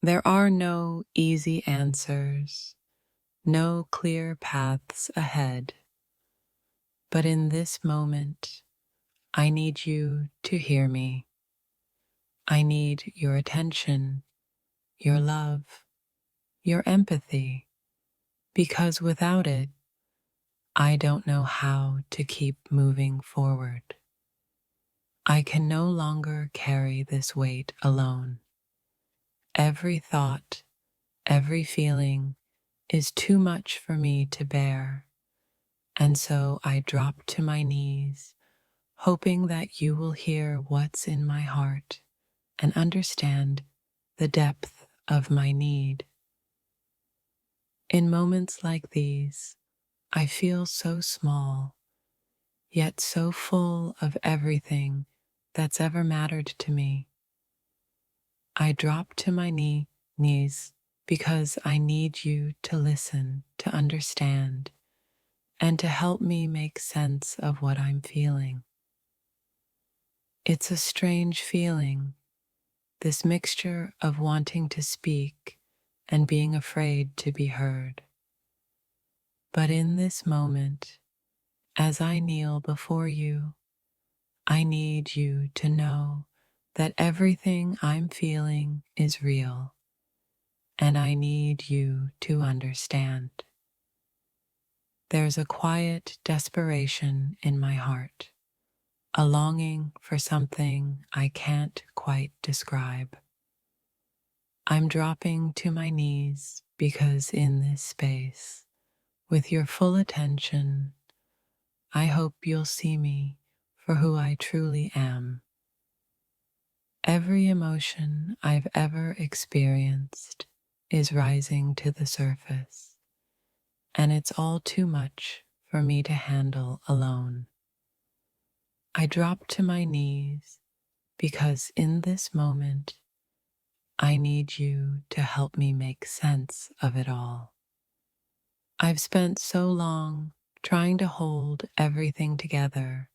There are no easy answers, no clear paths ahead. But in this moment, I need you to hear me. I need your attention, your love, your empathy, because without it, I don't know how to keep moving forward. I can no longer carry this weight alone. Every thought, every feeling is too much for me to bear, and so I drop to my knees, hoping that you will hear what's in my heart and understand the depth of my need. In moments like these, I feel so small, yet so full of everything that's ever mattered to me. I drop to my knees because I need you to listen, to understand, and to help me make sense of what I'm feeling. It's a strange feeling, this mixture of wanting to speak and being afraid to be heard. But in this moment, as I kneel before you, I need you to know that everything I'm feeling is real, and I need you to understand. There's a quiet desperation in my heart, a longing for something I can't quite describe. I'm dropping to my knees because in this space, with your full attention, I hope you'll see me for who I truly am. Every emotion I've ever experienced is rising to the surface, and it's all too much for me to handle alone. I drop to my knees because in this moment, I need you to help me make sense of it all. I've spent so long trying to hold everything together,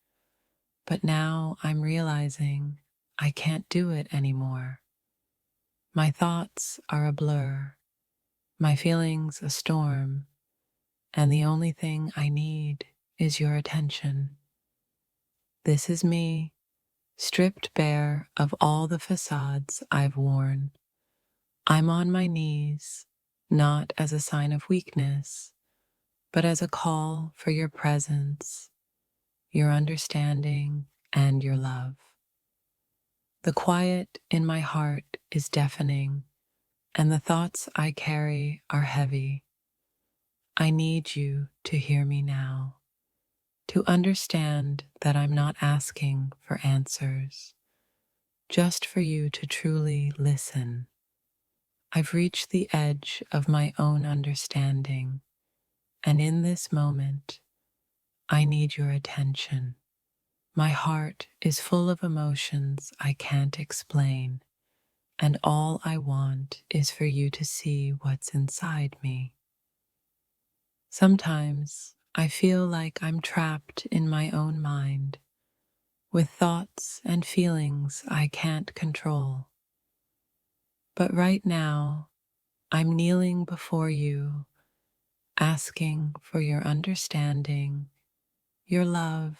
but now I'm realizing I can't do it anymore. My thoughts are a blur, my feelings a storm, and the only thing I need is your attention. This is me, stripped bare of all the facades I've worn. I'm on my knees, not as a sign of weakness, but as a call for your presence, your understanding, and your love. The quiet in my heart is deafening, and the thoughts I carry are heavy. I need you to hear me now, to understand that I'm not asking for answers, just for you to truly listen. I've reached the edge of my own understanding, and in this moment, I need your attention. My heart is full of emotions I can't explain, and all I want is for you to see what's inside me. Sometimes I feel like I'm trapped in my own mind, with thoughts and feelings I can't control. But right now, I'm kneeling before you, asking for your understanding, your love,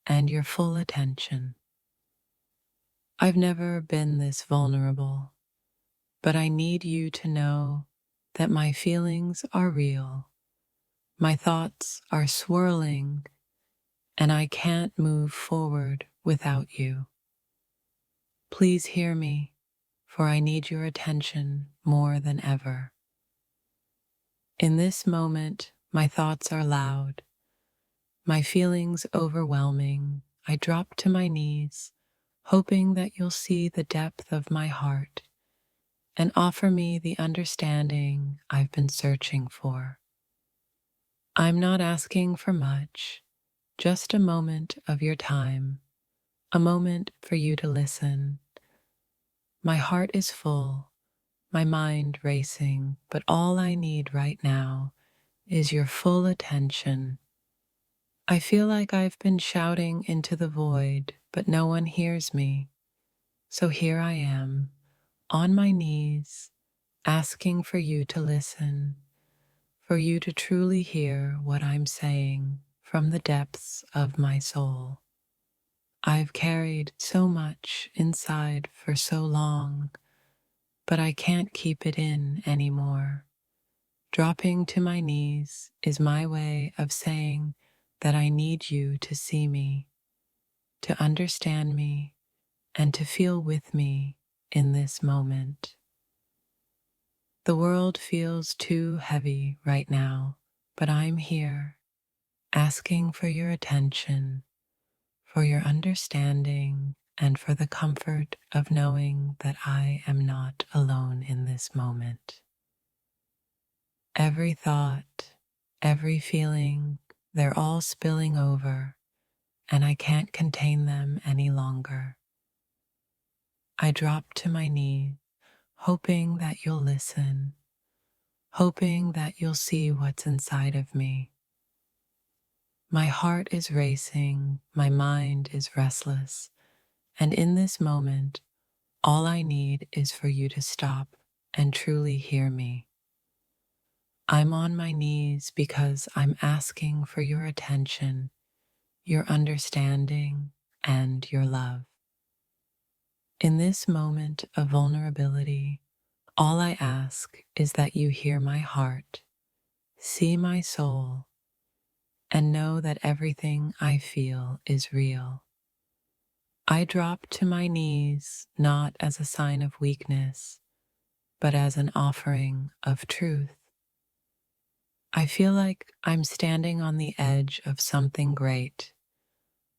and your full attention. I've never been this vulnerable, but I need you to know that my feelings are real, my thoughts are swirling, and I can't move forward without you. Please hear me, for I need your attention more than ever. In this moment, my thoughts are loud, my feelings overwhelming. I drop to my knees, hoping that you'll see the depth of my heart and offer me the understanding I've been searching for. I'm not asking for much, just a moment of your time, a moment for you to listen. My heart is full, my mind racing, but all I need right now is your full attention. I feel like I've been shouting into the void, but no one hears me. So here I am, on my knees, asking for you to listen, for you to truly hear what I'm saying from the depths of my soul. I've carried so much inside for so long, but I can't keep it in anymore. Dropping to my knees is my way of saying that I need you to see me, to understand me, and to feel with me in this moment. The world feels too heavy right now, but I'm here, asking for your attention, for your understanding, and for the comfort of knowing that I am not alone in this moment. Every thought, every feeling, they're all spilling over, and I can't contain them any longer. I drop to my knees, hoping that you'll listen, hoping that you'll see what's inside of me. My heart is racing, my mind is restless, and in this moment, all I need is for you to stop and truly hear me. I'm on my knees because I'm asking for your attention, your understanding, and your love. In this moment of vulnerability, all I ask is that you hear my heart, see my soul, and know that everything I feel is real. I drop to my knees not as a sign of weakness, but as an offering of truth. I feel like I'm standing on the edge of something great,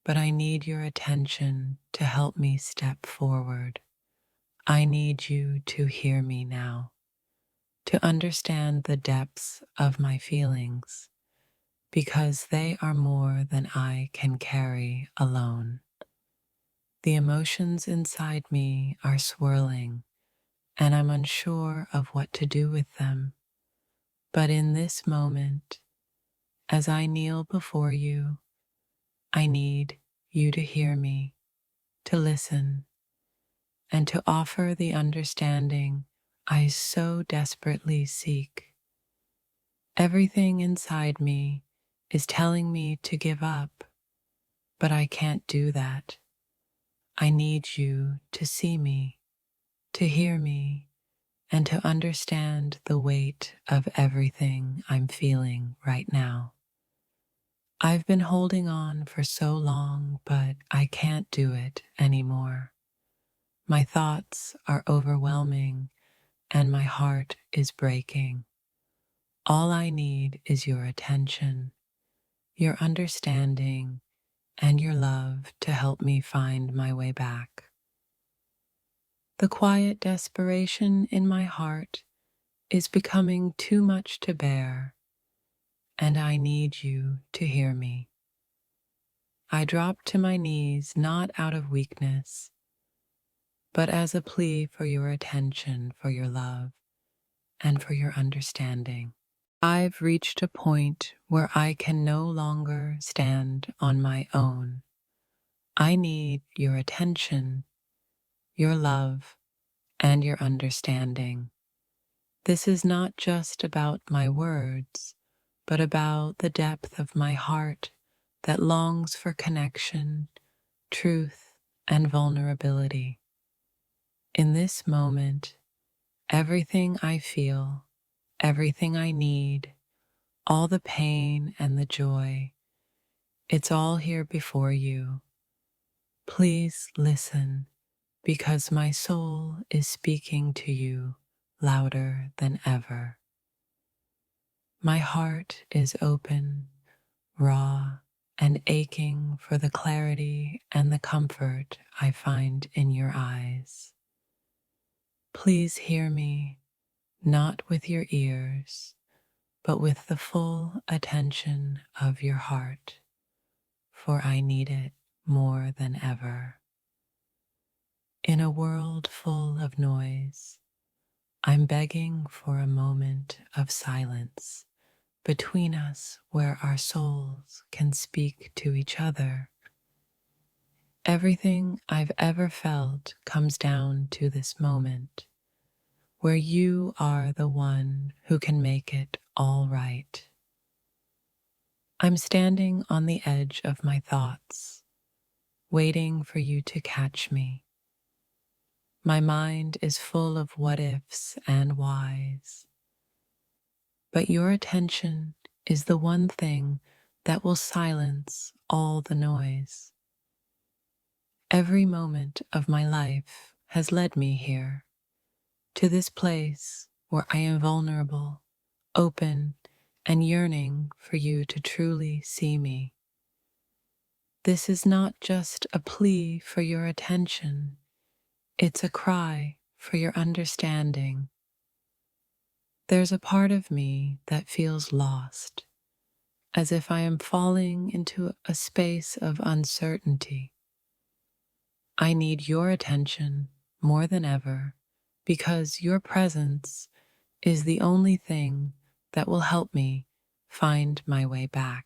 but I need your attention to help me step forward. I need you to hear me now, to understand the depths of my feelings, because they are more than I can carry alone. The emotions inside me are swirling, and I'm unsure of what to do with them. But in this moment, as I kneel before you, I need you to hear me, to listen, and to offer the understanding I so desperately seek. Everything inside me is telling me to give up, but I can't do that. I need you to see me, to hear me, and to understand the weight of everything I'm feeling right now. I've been holding on for so long, but I can't do it anymore. My thoughts are overwhelming and my heart is breaking. All I need is your attention, your understanding, and your love to help me find my way back. The quiet desperation in my heart is becoming too much to bear, and I need you to hear me. I drop to my knees not out of weakness, but as a plea for your attention, for your love, and for your understanding. I've reached a point where I can no longer stand on my own. I need your attention, your love, and your understanding. This is not just about my words, but about the depth of my heart that longs for connection, truth, and vulnerability. In this moment, everything I feel, everything I need, all the pain and the joy, it's all here before you. Please listen, because my soul is speaking to you louder than ever. My heart is open, raw, and aching for the clarity and the comfort I find in your eyes. Please hear me, not with your ears, but with the full attention of your heart, for I need it more than ever. In a world full of noise, I'm begging for a moment of silence between us where our souls can speak to each other. Everything I've ever felt comes down to this moment, where you are the one who can make it all right. I'm standing on the edge of my thoughts, waiting for you to catch me. My mind is full of what ifs and whys, but your attention is the one thing that will silence all the noise. Every moment of my life has led me here, to this place where I am vulnerable, open, and yearning for you to truly see me. This is not just a plea for your attention, it's a cry for your understanding. There's a part of me that feels lost, as if I am falling into a space of uncertainty. I need your attention more than ever because your presence is the only thing that will help me find my way back.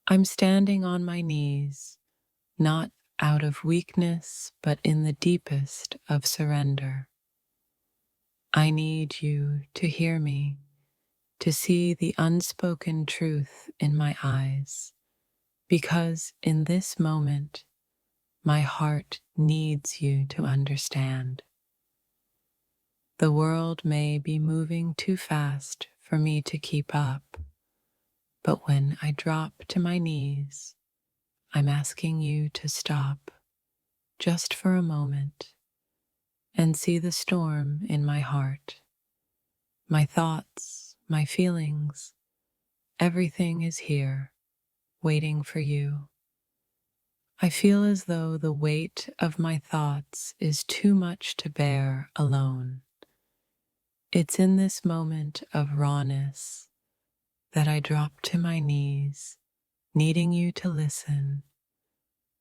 I'm standing on my knees, not out of weakness, but in the deepest of surrender. I need you to hear me, to see the unspoken truth in my eyes, because in this moment, my heart needs you to understand. The world may be moving too fast for me to keep up, but when I drop to my knees, I'm asking you to stop just for a moment and see the storm in my heart. My thoughts, my feelings, everything is here, waiting for you. I feel as though the weight of my thoughts is too much to bear alone. It's in this moment of rawness that I drop to my knees, needing you to listen,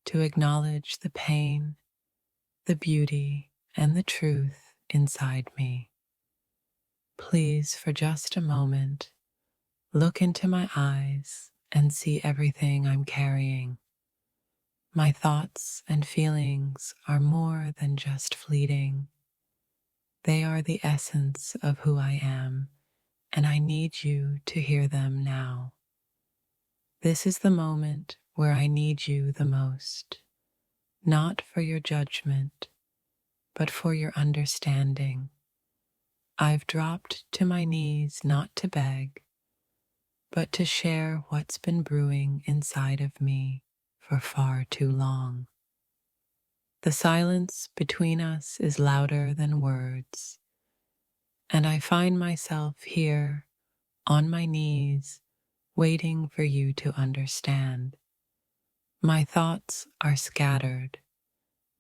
to acknowledge the pain, the beauty, and the truth inside me. Please, for just a moment, look into my eyes and see everything I'm carrying. My thoughts and feelings are more than just fleeting. They are the essence of who I am, and I need you to hear them now. This is the moment where I need you the most, not for your judgment, but for your understanding. I've dropped to my knees not to beg, but to share what's been brewing inside of me for far too long. The silence between us is louder than words, and I find myself here on my knees, waiting for you to understand. My thoughts are scattered,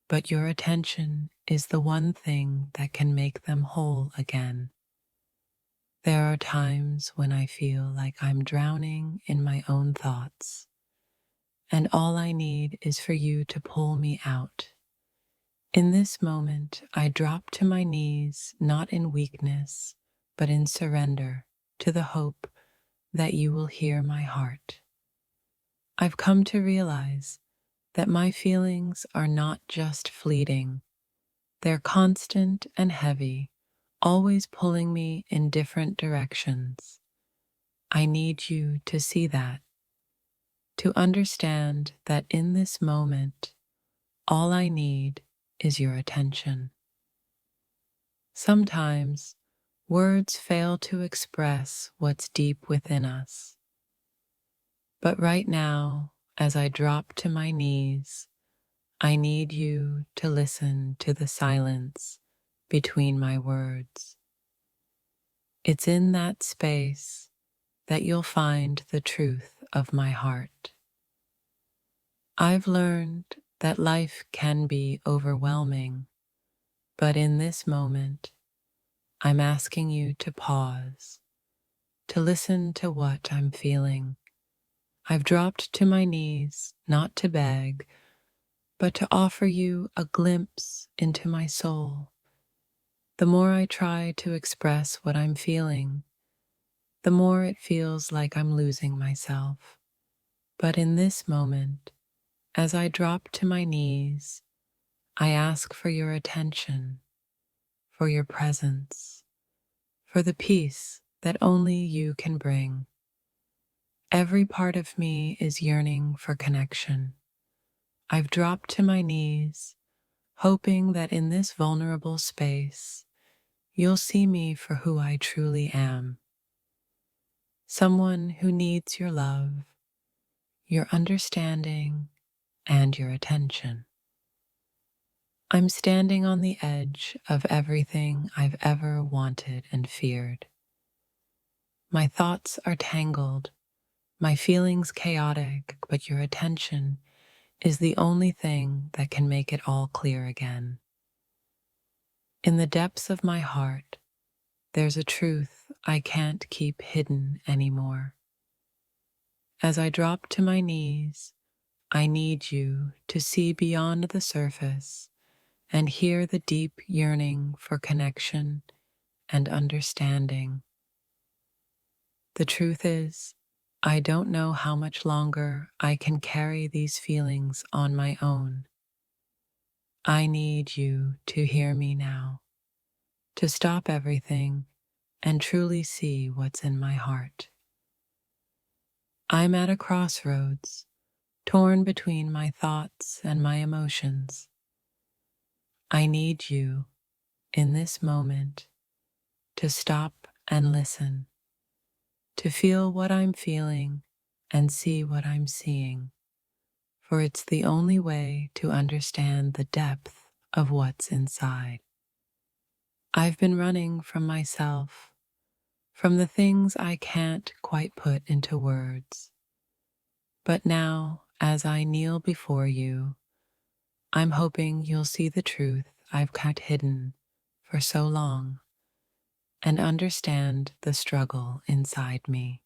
but your attention is the one thing that can make them whole again. There are times when I feel like I'm drowning in my own thoughts, and all I need is for you to pull me out. In this moment, I drop to my knees, not in weakness, but in surrender to the hope that you will hear my heart. I've come to realize that my feelings are not just fleeting. They're constant and heavy, always pulling me in different directions. I need you to see that, to understand that in this moment, all I need is your attention. Sometimes, words fail to express what's deep within us. But right now, as I drop to my knees, I need you to listen to the silence between my words. It's in that space that you'll find the truth of my heart. I've learned that life can be overwhelming, but in this moment, I'm asking you to pause, to listen to what I'm feeling. I've dropped to my knees, not to beg, but to offer you a glimpse into my soul. The more I try to express what I'm feeling, the more it feels like I'm losing myself. But in this moment, as I drop to my knees, I ask for your attention, for your presence, for the peace that only you can bring. Every part of me is yearning for connection. I've dropped to my knees, hoping that in this vulnerable space, you'll see me for who I truly am. Someone who needs your love, your understanding, and your attention. I'm standing on the edge of everything I've ever wanted and feared. My thoughts are tangled, my feelings chaotic, but your attention is the only thing that can make it all clear again. In the depths of my heart, there's a truth I can't keep hidden anymore. As I drop to my knees, I need you to see beyond the surface and hear the deep yearning for connection and understanding. The truth is, I don't know how much longer I can carry these feelings on my own. I need you to hear me now, to stop everything and truly see what's in my heart. I'm at a crossroads, torn between my thoughts and my emotions. I need you, in this moment, to stop and listen, to feel what I'm feeling and see what I'm seeing, for it's the only way to understand the depth of what's inside. I've been running from myself, from the things I can't quite put into words. But now, as I kneel before you, I'm hoping you'll see the truth I've kept hidden for so long and understand the struggle inside me.